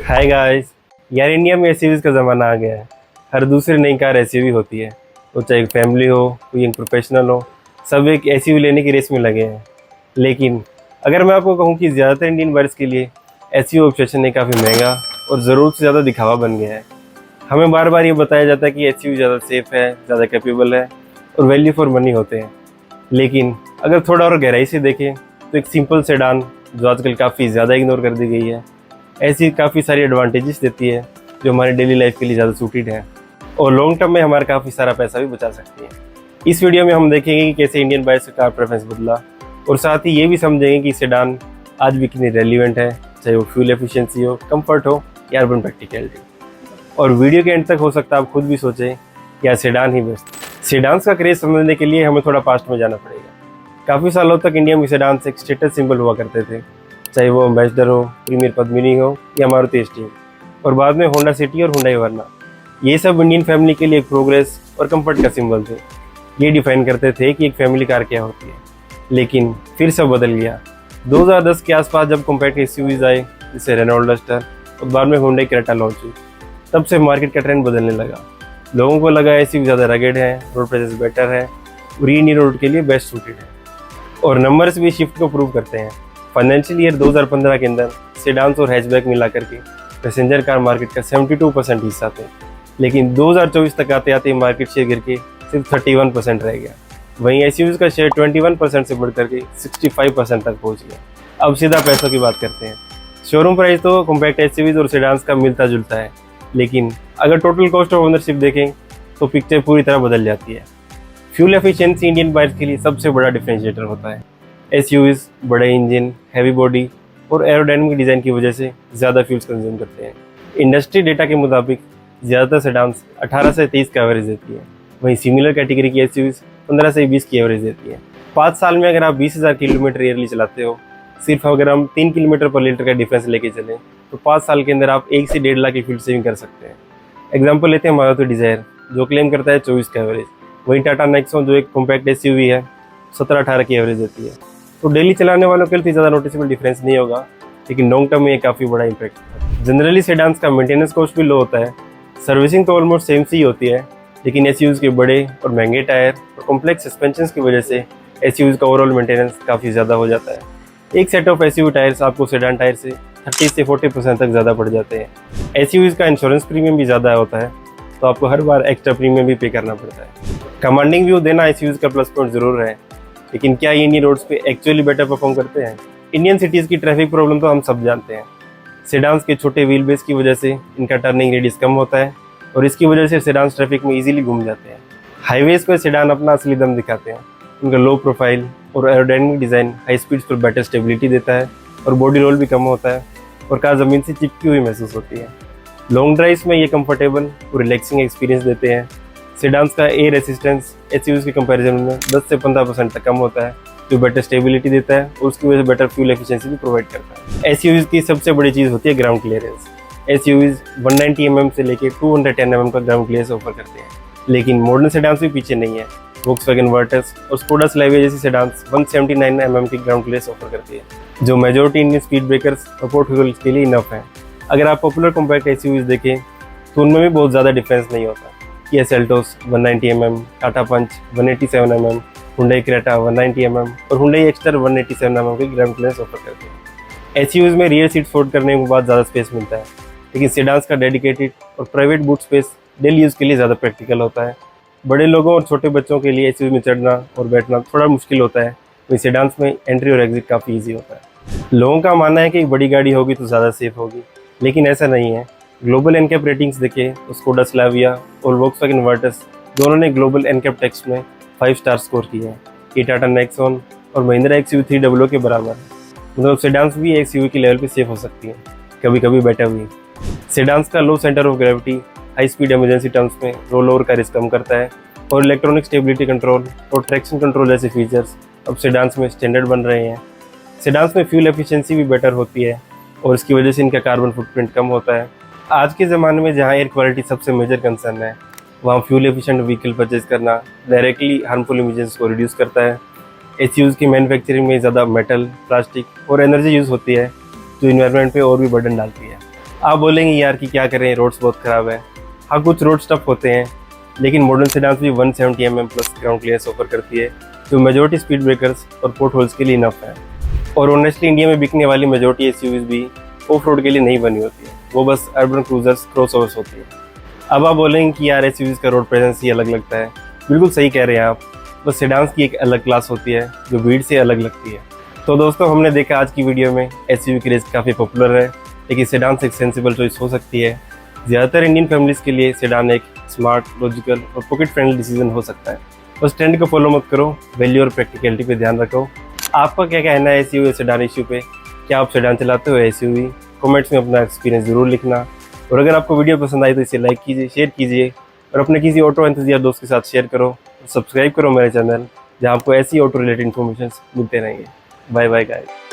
Hi guys. यार India में SUVs का ज़माना आ गया है। हर दूसरी नई कार एसयूवी होती है। वो चाहे फैमिली हो, कोई यंग प्रोफेशनल हो, सब एक एसयूवी लेने की रेस में लगे हैं। लेकिन अगर मैं आपको कहूँ कि ज़्यादातर इंडियन बायर्स के लिए एसयूवी ऑप्शन एक काफ़ी महंगा और ज़रूरत से ज़्यादा दिखावा बन गया है। हमें बार बार ये बताया जाता है कि एसयूवी ज़्यादा सेफ़ है, ज़्यादा कैपेबल है और वैल्यू फॉर मनी होते हैं। लेकिन अगर थोड़ा और गहराई से देखें तो एक सिंपल सेडान जो आजकल काफ़ी ज़्यादा इग्नोर कर दी गई है, ऐसी काफ़ी सारी एडवांटेजेस देती है जो हमारी डेली लाइफ के लिए ज़्यादा सूटेड है और लॉन्ग टर्म में हमारा काफ़ी सारा पैसा भी बचा सकती है। इस वीडियो में हम देखेंगे कि कैसे इंडियन बायर्स का कार प्रेफरेंस बदला और साथ ही ये भी समझेंगे कि सेडान आज भी कितनी रेलिवेंट है, चाहे वो फ्यूल एफिशिएंसी हो, कंफर्ट हो या अर्बन प्रैक्टिकलिटी। और वीडियो के एंड तक हो सकता है आप खुद भी सोचें क्या सेडान ही बेस्ट। सेडान्स का क्रेज समझने के लिए हमें थोड़ा पास्ट में जाना पड़ेगा। काफ़ी सालों तक इंडिया में सेडान्स एक स्टेटस सिंबल हुआ करते थे, चाहे वो एम्बेसडर हो, प्रीमियर पद्मिनी हो या मारुति एस्टीम, और बाद में होंडा सिटी और हुंडई वर्ना। ये सब इंडियन फैमिली के लिए एक प्रोग्रेस और कंफर्ट का सिंबल थे। ये डिफाइन करते थे कि एक फैमिली कार क्या होती है। लेकिन फिर सब बदल गया 2010 के आसपास, जब कॉम्पैक्ट एसयूवीज आए जैसे रेनॉल्ट डस्टर और बाद में हुंडई क्रेटा लॉन्च हुई। तब से मार्केट का ट्रेंड बदलने लगा। लोगों को लगा एसयूवी ज़्यादा रगेड है, रोड प्रेजेंस बेटर है, री रोड के लिए बेस्ट सूटेड है। और नंबर्स भी शिफ्ट को प्रूव करते हैं। फाइनेंशियल ईयर 2015 के अंदर सेडान्स और हैचबैक मिला करके पैसेंजर कार मार्केट का 72% हिस्सा थे। लेकिन 2024 तक आते आते मार्केट शेयर गिर के सिर्फ 31% रह गया। वहीं एसयूवीज का शेयर 21% से बढ़ करके 65% तक पहुंच गया। अब सीधा पैसों की बात करते हैं। शोरूम प्राइस तो कॉम्पैक्ट एसयूवीज और सेडान्स का मिलता जुलता है, लेकिन अगर टोटल कॉस्ट ऑफ ओनरशिप देखें तो पिक्चर पूरी तरह बदल जाती है। फ्यूल एफिशिएंसी इंडियन बाइक्स के लिए सबसे बड़ा डिफरेंशिएटर होता है। एसयूवीज बड़े इंजन, हैवी बॉडी और एरोडायनामिक डिज़ाइन की वजह से ज़्यादा फ्यूल्स कंज्यूम करते हैं। इंडस्ट्री डेटा के मुताबिक ज़्यादातर सेडान्स 18 से 23 का एवरेज देती है। वहीं सिमिलर कैटेगरी की एसयूवीज 15 से 20 की एवरेज देती है। 5 साल में अगर आप 20,000 किलोमीटर ईयरली चलाते हो, सिर्फ अगर हम 3 किलोमीटर पर लीटर का डिफरेंस लेके चलें तो 5 साल के अंदर आप 1 से 1.5 लाख की फ्यूल सेविंग कर सकते हैं। एग्जाम्पल लेते हैं मारुति डिजायर, जो क्लेम करता है 24 का एवरेज। वहीं टाटा नेक्सॉन, जो एक कॉम्पैक्ट एसयूवी है, 17-18 की एवरेज देती है। तो डेली चलाने वालों के लिए ज़्यादा नोटिसेबल डिफरेंस नहीं होगा, लेकिन लॉन्ग टर्म में ये काफ़ी बड़ा इंपैक्ट है। जनरली सेडान्स का मेंटेनेंस कॉस्ट भी लो होता है। सर्विसिंग तो ऑलमोस्ट सेम सी होती है, लेकिन एसयूवीज के बड़े और महंगे टायर और कॉम्प्लेक्स सस्पेंशन की वजह से एसयूवीज का ओवरऑल मेंटेनेंस काफ़ी ज़्यादा हो जाता है। एक सेट ऑफ एसयूवी टायर्स आपको सेडान टायर से 30 से 40% तक ज़्यादा पड़ जाते हैं। एसयूवीज का इंश्योरेंस प्रीमियम भी ज़्यादा होता है, तो आपको हर बार एक्स्ट्रा प्रीमियम भी पे करना पड़ता है। कमांडिंग व्यू देना एसयूवीज का प्लस पॉइंट ज़रूर है, लेकिन क्या ये इंडियन रोड्स पे एक्चुअली बेटर परफॉर्म करते हैं? इंडियन सिटीज़ की ट्रैफिक प्रॉब्लम तो हम सब जानते हैं। सेडान्स के छोटे व्हील बेस की वजह से इनका टर्निंग रेडियस कम होता है और इसकी वजह से सेडान्स ट्रैफिक में इजीली घूम जाते हैं। हाईवेज पर सेडान अपना असली दम दिखाते हैं। उनका लो प्रोफाइल और एरोडायनामिक डिज़ाइन हाई स्पीड्स पर बेटर स्टेबिलिटी देता है और बॉडी रोल भी कम होता है और कार ज़मीन से चिपकी हुई महसूस होती है। लॉन्ग ड्राइव्स में ये कंफर्टेबल और रिलैक्सिंग एक्सपीरियंस देते हैं। सेडान्स का एयर रेसिस्टेंस एसयूवीज के कंपैरिजन में 10 से 15% तक कम होता है, जो बेटर स्टेबिलिटी देता है और उसकी वजह से बेटर फ्यूल एफिशिएंसी भी प्रोवाइड करता है। एसयूवीज की सबसे बड़ी चीज़ होती है ग्राउंड क्लियरेंस। एसयूवीज 190 mm से लेकर 210 mm का ग्राउंड क्लियरेंस ऑफर करते हैं, लेकिन मॉडर्न सेडान्स भी पीछे नहीं है। वोक्सवैगन वर्टस और स्कोडा स्लाविया जैसी सेडान्स 179 mm की ग्राउंड क्लियरेंस ऑफर करती है, जो मेजॉरिटी इंडियन स्पीड ब्रेकर्स और पोर्ट व्हीकल्स के लिए इनफ है। अगर आप पॉपुलर कॉम्पैक्ट एसयूवीज देखें तो उनमें भी बहुत ज़्यादा डिफरेंस नहीं होता। किया सेल्टोस 190 mm, टाटा पंच 187 mm, हुंडई क्रेटा 190 mm और हुंडई एक्स्टर 187 mm की ग्राउंड क्लियरेंस ऑफर करते हैं। एसयूवीज में रियर सीट फोल्ड करने के बाद ज़्यादा स्पेस मिलता है, लेकिन सेडान्स का डेडिकेटेड और private boot space daily use के लिए ज़्यादा प्रैक्टिकल होता है। बड़े लोगों और छोटे बच्चों के लिए एसयूवी में चढ़ना और बैठना थोड़ा मुश्किल होता है, वहीं सेडान्स में एंट्री और एग्जिट काफ़ी ईजी होता है। लोगों का मानना है कि बड़ी गाड़ी होगी तो ज़्यादा सेफ होगी, लेकिन ऐसा नहीं है। ग्लोबल एनकैप रेटिंग्स देखें तो स्कोडा स्लाविया और वोक्सवैगन वर्टस दोनों ने ग्लोबल एनकैप टेक्स्ट में 5 स्टार स्कोर किया है। ये टाटा नेक्सॉन और महिंद्रा एक्सयूवी 300 के बराबर है। मतलब सेडान्स भी एक्सयूवी के लेवल पे सेफ हो सकती है, कभी कभी बेटर भी। सेडान्स का low centre of gravity high speed emergency terms में रोल ओवर का रिस्क कम करता है और इलेक्ट्रॉनिक स्टेबिलिटी कंट्रोल और ट्रैक्शन कंट्रोल जैसे फीचर्स अब सेडान्स में स्टैंडर्ड बन रहे हैं। सेडान्स में फ्यूल एफिशिएंसी भी बेटर होती है और इसकी वजह से इनका कार्बन फुटप्रिंट कम होता है। आज के ज़माने में जहाँ एयर क्वालिटी सबसे मेजर कंसर्न है, वहाँ फ्यूल एफिशिएंट व्हीकल परचेज करना डायरेक्टली हार्मफुल इमिशंस को रिड्यूस करता है। एसयूवीज की मैन्युफैक्चरिंग में ज़्यादा मेटल, प्लास्टिक और एनर्जी यूज़ होती है, जो इन्वायरमेंट पे और भी बर्डन डालती है। आप बोलेंगे यार कि क्या करें, रोड्स बहुत ख़राब है। हाँ, कुछ रोड्स टफ होते हैं, लेकिन मॉडर्न सेडान्स भी 170 mm plus ground clearance offer करती है, जो मेजॉरिटी स्पीड ब्रेकर्स और पोर्ट होल्स के लिए इनफ है। और ऑनेस्टली इंडिया में बिकने वाली मेजॉरिटी एसयूवीज भी ऑफ रोड के लिए नहीं बनी होती है, वो बस अर्बन क्रूजर्स क्रॉसओवर्स होती है। अब आप बोलेंगे कि यार एसयूवीज का रोड प्रेजेंस ही अलग लगता है। बिल्कुल सही कह रहे हैं आप, बस सेडान्स की एक अलग क्लास होती है जो भीड़ से अलग लगती है। तो दोस्तों, हमने देखा आज की वीडियो में एसयूवी की रेस काफ़ी पॉपुलर है, लेकिन सेडान एक सेंसिबल चॉइस हो सकती है। ज़्यादातर इंडियन फैमिलीज़ के लिए सेडान एक स्मार्ट, लॉजिकल और पॉकेट फ्रेंडली डिसीजन हो सकता है। बस ट्रेंड को फॉलो मत करो, वैल्यू और प्रैक्टिकलिटी पे ध्यान रखो। आपका क्या कहना है एसयूवी सेडान इशू पे? क्या आप सेडान चलाते हो एसयूवी? कमेंट्स में अपना एक्सपीरियंस ज़रूर लिखना। और अगर आपको वीडियो पसंद आई तो इसे लाइक कीजिए, शेयर कीजिए और अपने किसी ऑटो एंथुसियास्ट दोस्त के साथ शेयर करो। सब्सक्राइब करो मेरे चैनल, जहाँ आपको ऐसी ऑटो रिलेटेड इन्फॉर्मेशन मिलते रहेंगे। Bye bye guys.